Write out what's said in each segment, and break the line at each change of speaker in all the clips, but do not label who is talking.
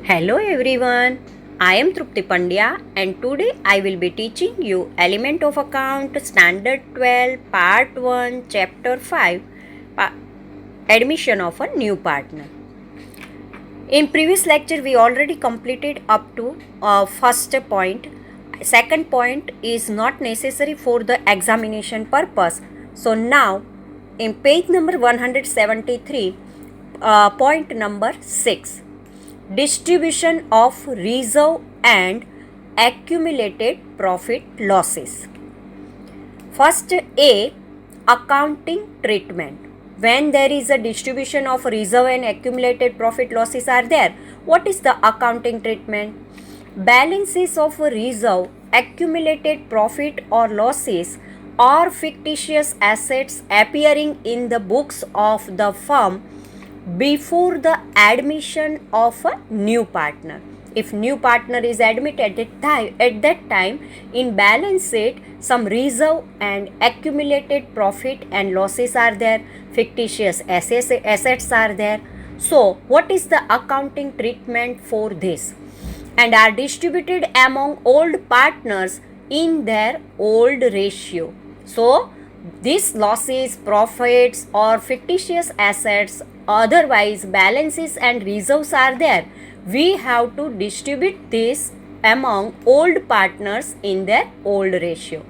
Hello everyone, I am Trupti Pandya and today I will be teaching you Element of Account Standard 12 Part 1 Chapter 5 Admission of a New Partner. In previous lecture we already completed up to first point. Second point is not necessary for the examination purpose. So now in page number 173 point number 6, distribution of reserve and accumulated profit losses. First, A, accounting treatment. When there is a distribution of reserve and accumulated profit losses are there, what is the accounting treatment? Balances of reserve, accumulated profit or losses or fictitious assets appearing in the books of the firm before the admission of a new partner. If new partner is admitted at that time, in balance sheet some reserve and accumulated profit and losses are there, fictitious assets are there. So what is the accounting treatment for this? And are distributed among old partners in their old ratio. So these losses, profits or fictitious assets, otherwise balances and reserves are there, we have to distribute this among old partners in their old ratio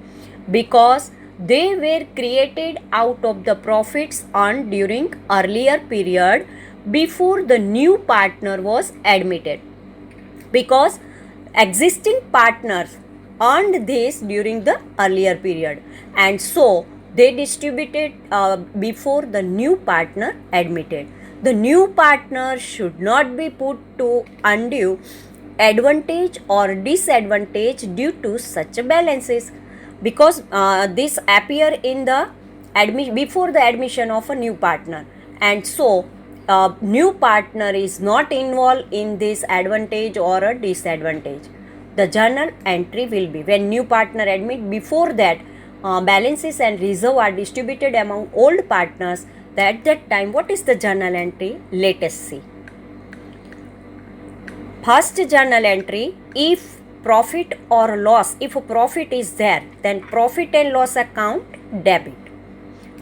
because they were created out of the profits earned during earlier period before the new partner was admitted, because existing partners earned this during the earlier period and so they distributed before the new partner admitted. The new partner should not be put to undue advantage or disadvantage due to such balances, because this appear in the before the admission of a new partner and so new partner is not involved in this advantage or a disadvantage. The journal entry will be when new partner admit, before that balances and reserve are distributed among old partners. At that time, what is the journal entry? Let us see. First journal entry, if profit or loss, if a profit is there, then profit and loss account debit.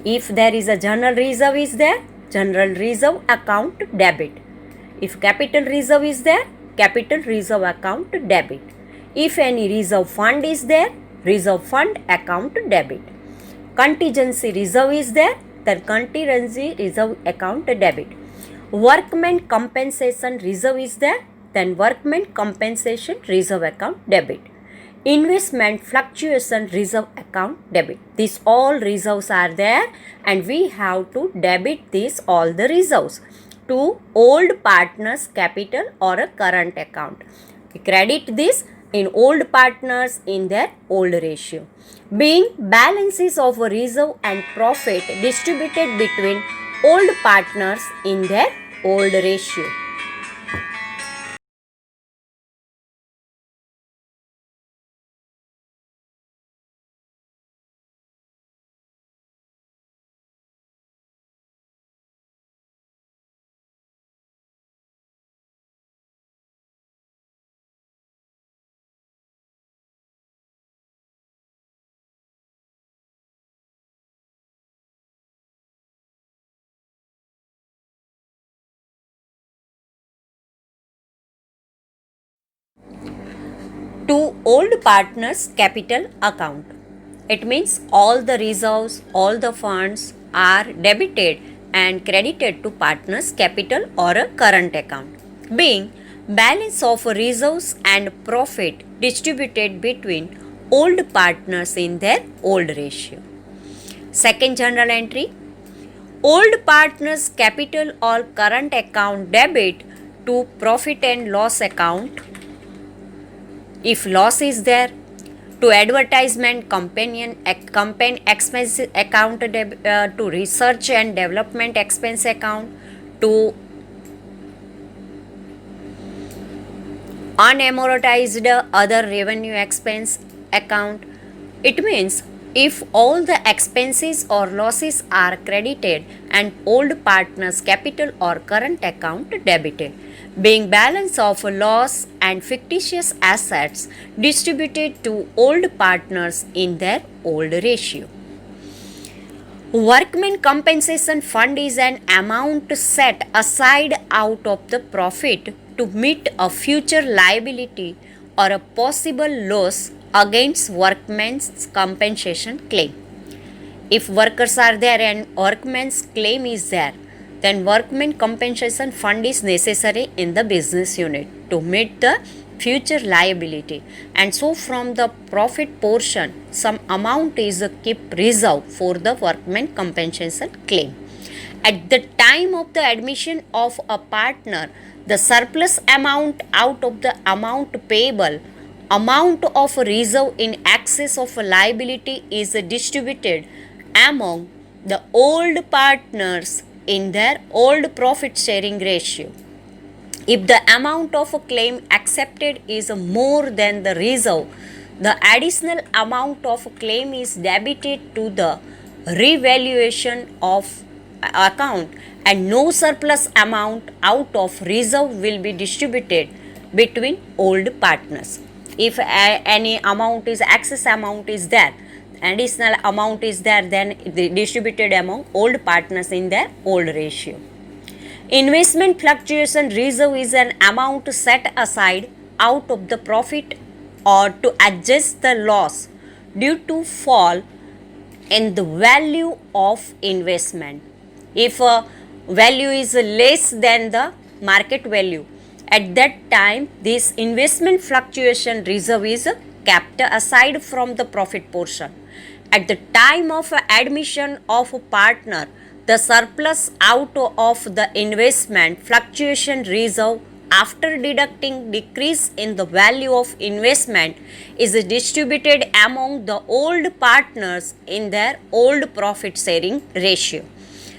If there is a general reserve is there, general reserve account debit. If capital reserve is there, capital reserve account debit. If any reserve fund is there, reserve fund account debit. Contingency reserve is there, then contingency reserve account debit. Workman compensation reserve is there, then workman compensation reserve account debit. Investment fluctuation reserve account debit. These all reserves are there and we have to debit these all the reserves to old partners capital or a current account. We credit this in old partners in their old ratio, being balances of a reserve and profit distributed between old partners in their old ratio. To old partners capital account. It means all the reserves, all the funds are debited and credited to partners capital or a current account, being balance of reserves and profit distributed between old partners in their old ratio. Second journal entry, old partners capital or current account debit to profit and loss account if loss is there, to advertisement companion expense account, to research and development expense account, to unamortized other revenue expense account. It means if all the expenses or losses are credited and old partners capital or current account debited, being balance of loss and fictitious assets distributed to old partners in their old ratio. Workmen compensation fund is an amount set aside out of the profit to meet a future liability or a possible loss against workmen's compensation claim. If workers are there and workmen's claim is there, then workmen compensation fund is necessary in the business unit to meet the future liability, and so from the profit portion some amount is kept reserved for the workmen compensation claim. At the time of the admission of a partner, the surplus amount out of the amount payable, amount of reserve in excess of a liability is distributed among the old partners in their old profit sharing ratio. If the amount of a claim accepted is more than the reserve, the additional amount of a claim is debited to the revaluation of account, and no surplus amount out of reserve will be distributed between old partners. If any amount is excess amount is there, additional amount is there, then distributed among old partners in their old ratio. Investment fluctuation reserve is an amount set aside out of the profit or to adjust the loss due to fall in the value of investment. If a value is less than the market value, at that time this investment fluctuation reserve is kept aside from the profit portion. At the time of admission of a partner, the surplus out of the investment fluctuation reserve after deducting decrease in the value of investment is distributed among the old partners in their old profit sharing ratio.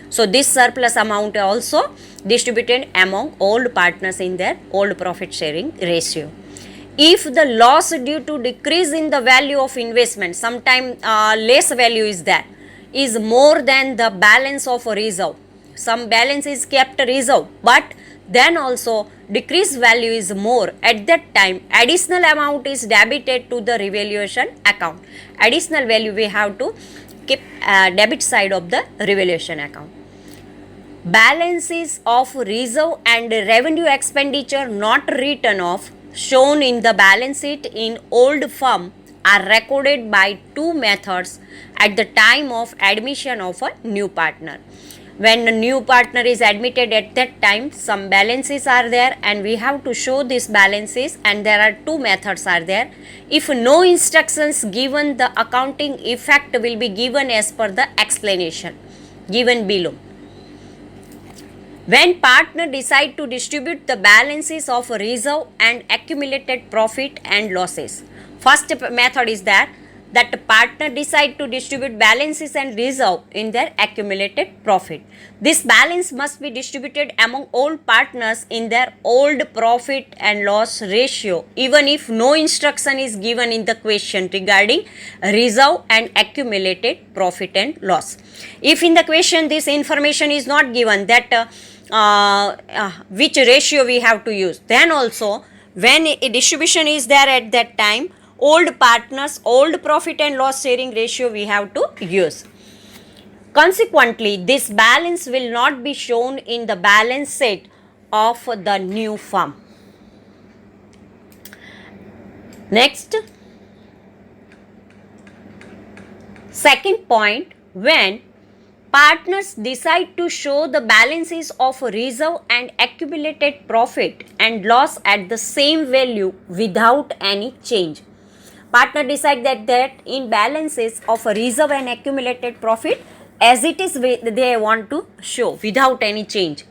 So this surplus amount also distributed among old partners in their old profit sharing ratio. If the loss due to decrease in the value of investment, sometime less value is there, is more than the balance of a reserve. Some balance is kept reserve, but then also decreased value is more. At that time, additional amount is debited to the revaluation account. Additional value we have to keep debit side of the revaluation account. Balances of reserve and revenue expenditure not written off shown in the balance sheet in old firm are recorded by two methods at the time of admission of a new partner. When a new partner is admitted, at that time some balances are there and we have to show these balances, and there are two methods are there. If no instructions given, the accounting effect will be given as per the explanation given below. When partner decide to distribute the balances of reserve and accumulated profit and losses. First method is that partner decide to distribute balances and reserve in their accumulated profit. This balance must be distributed among all partners in their old profit and loss ratio, even if no instruction is given in the question regarding reserve and accumulated profit and loss. If in the question this information is not given that which ratio we have to use, then also when a distribution is there at that time, old partners, old profit and loss sharing ratio we have to use. Consequently, this balance will not be shown in the balance sheet of the new firm. Next, second point, when partners decide to show the balances of reserve and accumulated profit and loss at the same value without any change. Partner decide that in balances of reserve and accumulated profit as it is they want to show without any change.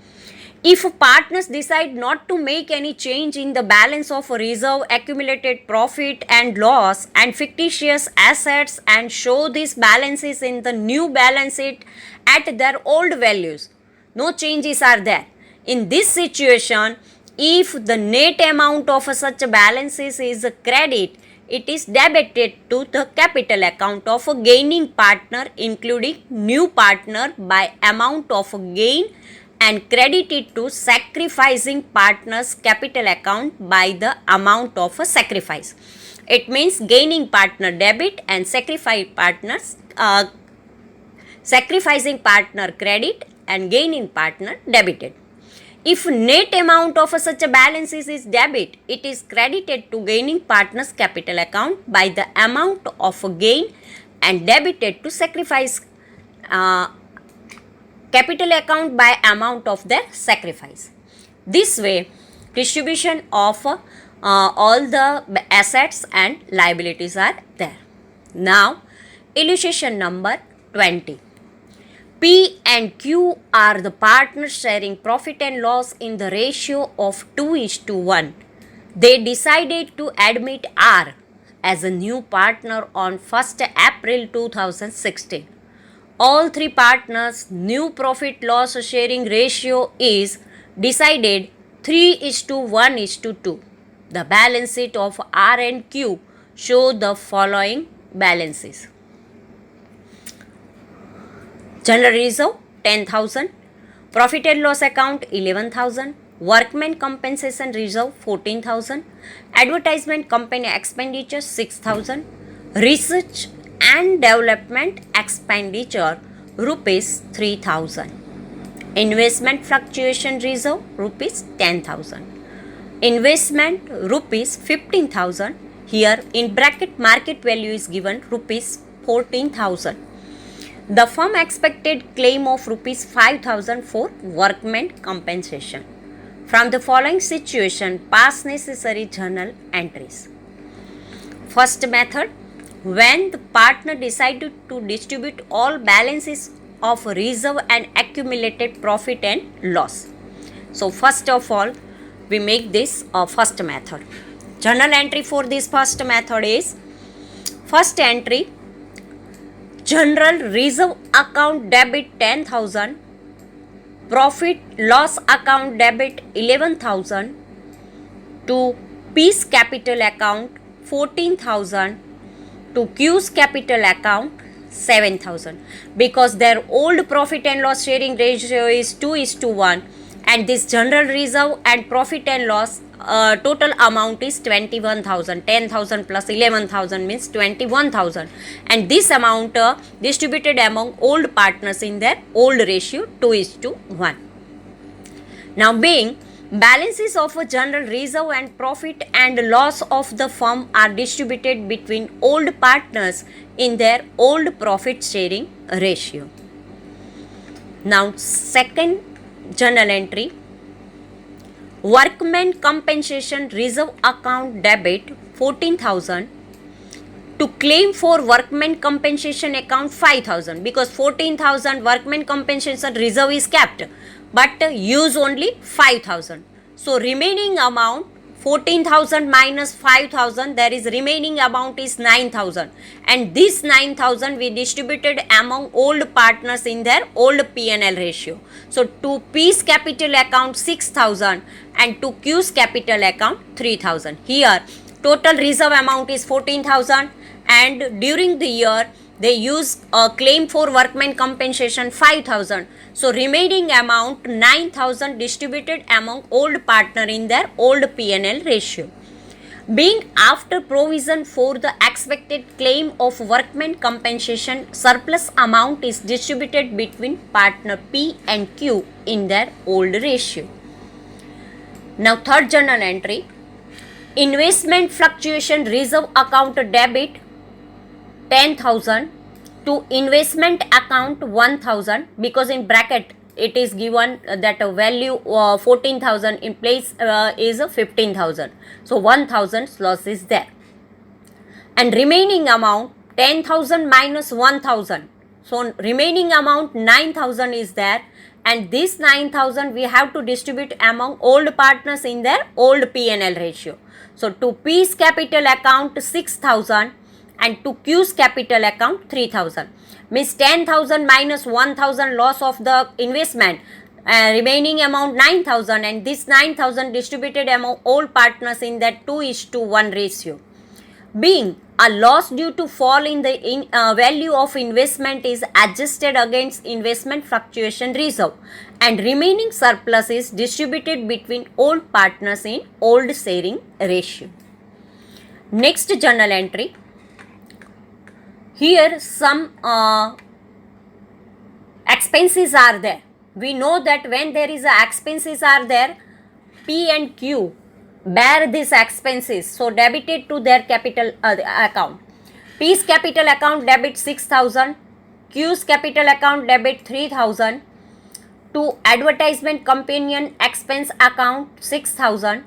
If partners decide not to make any change in the balance of reserve, accumulated profit and loss and fictitious assets and show these balances in the new balance sheet at their old values, no changes are there. In this situation, if the net amount of such balances is a credit, it is debited to the capital account of a gaining partner, including new partner, by amount of gain and credited to sacrificing partner's capital account by the amount of a sacrifice. It means gaining partner debit and sacrificing partner credit and gaining partner debited. If net amount of such a balance is debit, it is credited to gaining partner's capital account by the amount of gain and debited to sacrifice capital account by amount of their sacrifice. This way, distribution of all the assets and liabilities are there. Now, illustration number 20. P and Q are the partners sharing profit and loss in the ratio of 2:1. They decided to admit R as a new partner on 1st April 2016. All three partners' new profit loss sharing ratio is decided 3:1:2. The balance sheet of R and Q show the following balances. General reserve 10,000, profit and loss account 11,000, workman compensation reserve 14,000, advertisement company expenditure 6,000, research and development expenditure rupees 3,000, investment fluctuation reserve rupees 10,000, investment rupees 15,000. Here in bracket market value is given rupees 14,000. The firm expected claim of rupees 5,000 for workman compensation. From the following situation, pass necessary journal entries. First method, when the partner decided to distribute all balances of reserve and accumulated profit and loss. So first of all, we make this first method. Journal entry for this first method is, first entry, general reserve account debit 10,000, profit loss account debit 11,000, to P's capital account 14,000, to Q's capital account 7,000. Because their old profit and loss sharing ratio is 2:1 and this general reserve and profit and loss total amount is 21,000. 10,000 plus 11,000 means 21,000, and this amount distributed among old partners in their old ratio 2:1. Now, being balances of a general reserve and profit and loss of the firm are distributed between old partners in their old profit sharing ratio. Now, second journal entry, workman compensation reserve account debit 14,000, to claim for workman compensation account 5,000, because 14,000 workman compensation reserve is kept but use only 5,000. So remaining amount 14,000 minus 5,000, there is remaining amount is 9,000, and this 9,000 we distributed among old partners in their old P&L ratio. So to P's capital account 6,000 and to Q's capital account 3,000. Here total reserve amount is 14,000 and during the year they use a claim for workman compensation 5,000. So remaining amount 9,000 distributed among old partner in their old P&L ratio. Being after provision for the expected claim of workman compensation, surplus amount is distributed between partner P and Q in their old ratio. Now third journal entry, investment fluctuation reserve account debit 10,000 to investment account 1,000, because in bracket it is given that a value 14,000 in place is 15,000. So 1,000 loss is there. And remaining amount 10,000 minus 1,000. So remaining amount 9,000 is there, and this 9,000 we have to distribute among old partners in their old P&L ratio. So to P's capital account 6,000 and to Q's capital account 3,000. Means 10,000 minus 1,000 loss of the investment, remaining amount 9,000, and this 9,000 distributed among all partners in that 2:1 ratio. Being A loss due to fall in the value of investment is adjusted against investment fluctuation reserve, and remaining surplus is distributed between old partners in old sharing ratio. Next journal entry. Here some expenses are there. We know that when there is a expenses are there, P and Q bear these expenses, so debited to their capital account. P's capital account debit 6,000, Q's capital account debit 3,000, to advertisement companion expense account 6,000,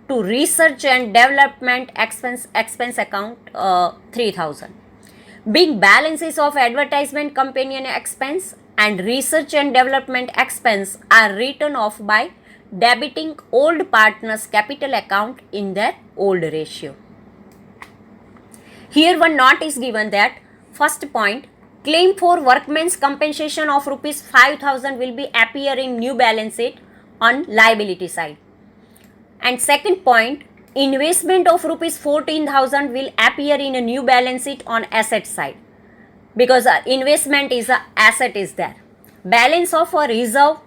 to research and development expense account 3,000. Being balances of advertisement companion expense and research and development expense are written off by debiting old partners capital account in their old ratio. Here one note is given that first point, claim for workmen's compensation of rupees 5,000 will be appear in new balance sheet on liability side. And second point, investment of rupees 14,000 will appear in a new balance sheet on asset side, because investment is a asset is there. Balance of a reserve,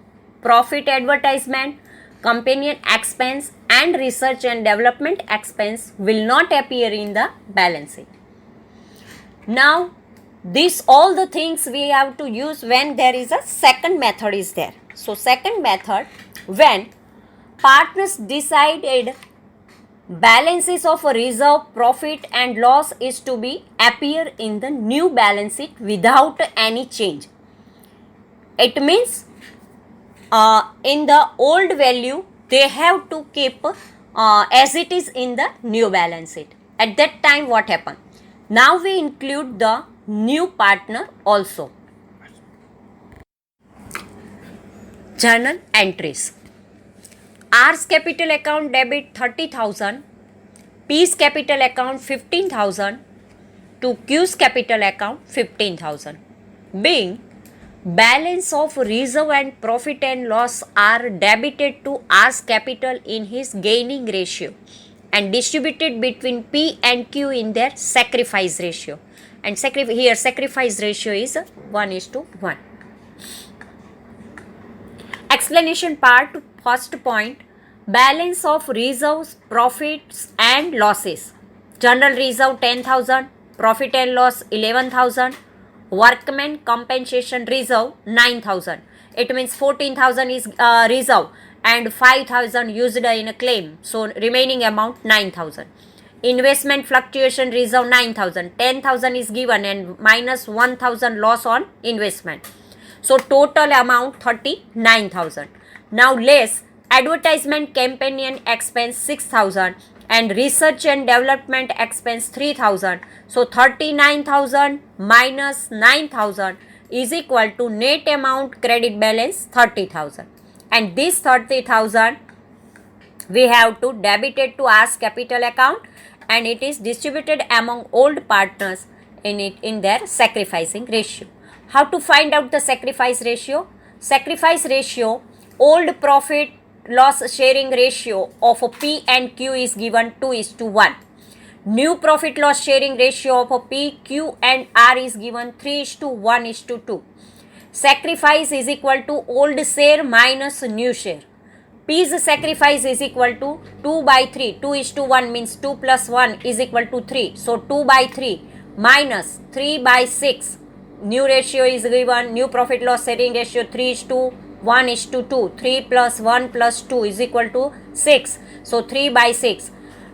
profit advertisement, companion expense and research and development expense will not appear in the balance sheet. Now this all the things we have to use when there is a second method is there. So second method, when partners decided balances of a reserve, profit and loss is to be appear in the new balance sheet without any change. It means in the old value they have to keep as it is in the new balance sheet. At that time what happened? Now we include the new partner also. Journal entries. R's capital account debit 30,000, P's capital account 15,000, to Q's capital account 15,000. Being balance of reserve and profit and loss are debited to R's capital in his gaining ratio and distributed between P and Q in their sacrifice ratio. And here sacrifice ratio is 1:1. Explanation part. First point, balance of reserves, profits and losses. General reserve 10,000, profit and loss 11,000, workmen compensation reserve 9,000. It means 14,000 is reserve and 5,000 used in a claim. So remaining amount 9,000. Investment fluctuation reserve 9,000. 10,000 is given and minus 1,000 loss on investment. So total amount 39,000. Now less advertisement companion expense 6,000 and research and development expense 3,000. So 39,000 minus 9,000 is equal to net amount credit balance 30,000. And this 30,000 we have to debit it to R's capital account and it is distributed among old partners in their sacrificing ratio. How to find out the sacrifice ratio? Sacrifice ratio, old profit loss sharing ratio of P and Q is given 2:1. New profit loss sharing ratio of P, Q and R is given 3:1:2. Sacrifice is equal to old share minus new share. P's sacrifice is equal to 2/3. 2:1 means 2 plus 1 is equal to 3. So 2/3 minus 3/6. New ratio is given, new profit loss sharing ratio 3:1:2. 3 plus 1 plus 2 is equal to 6. So 3/6.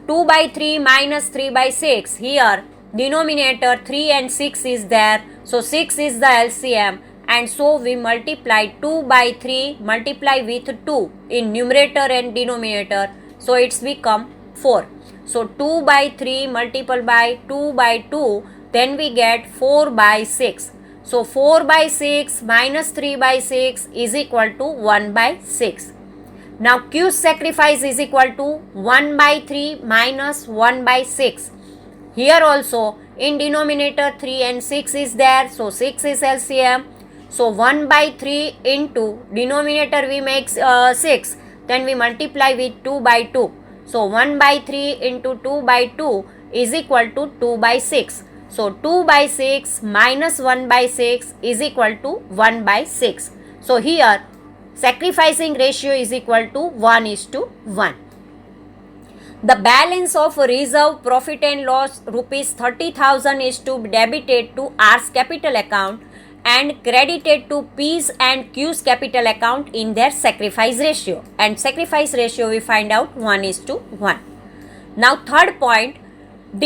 2/3 minus 3/6. Here denominator 3 and 6 is there. So 6 is the LCM. And so we multiply 2/3 multiply with 2 in numerator and denominator. So it's become 4. So 2/3 multiplied by 2/2, then we get 4/6. So 4/6 minus 3/6 is equal to 1/6. Now Q's sacrifice is equal to 1/3 minus 1/6. Here also in denominator 3 and 6 is there. So 6 is LCM. So 1/3 into denominator we make 6. Then we multiply with 2/2. So 1/3 into 2/2 is equal to 2 by 6. So 2 by 6 minus 1 by 6 is equal to 1 by 6. So here sacrificing ratio is equal to 1:1. The balance of reserve profit and loss rupees 30,000 is to be debited to R's capital account and credited to P's and Q's capital account in their sacrifice ratio. And sacrifice ratio we find out 1:1. Now third point,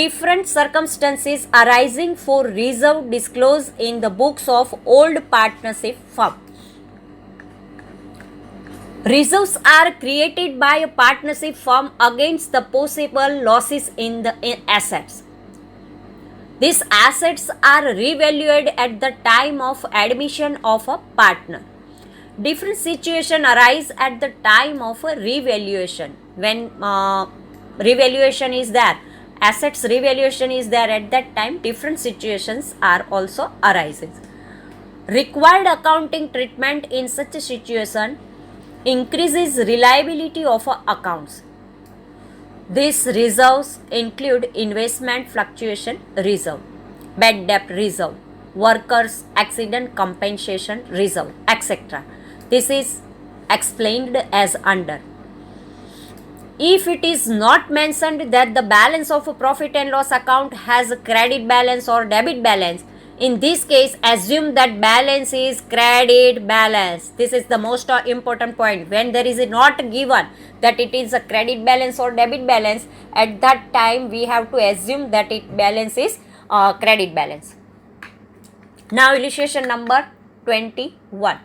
different circumstances arising for reserve disclosed in the books of old partnership firm. Reserves are created by a partnership firm against the possible losses in the assets. These assets are revalued at the time of admission of a partner. Different situations arise at the time of a revaluation. When revaluation is there, assets revaluation is there at that time, different situations are also arises. Required accounting treatment in such a situation increases reliability of accounts. These reserves include investment fluctuation reserve, bad debt reserve, workers accident compensation reserve, etc. This is explained as under. If it is not mentioned that the balance of a profit and loss account has a credit balance or debit balance, in this case assume that balance is credit balance. This is the most important point. When there is not given that it is a credit balance or debit balance, at that time we have to assume that it balance is credit balance. Now illustration number 21.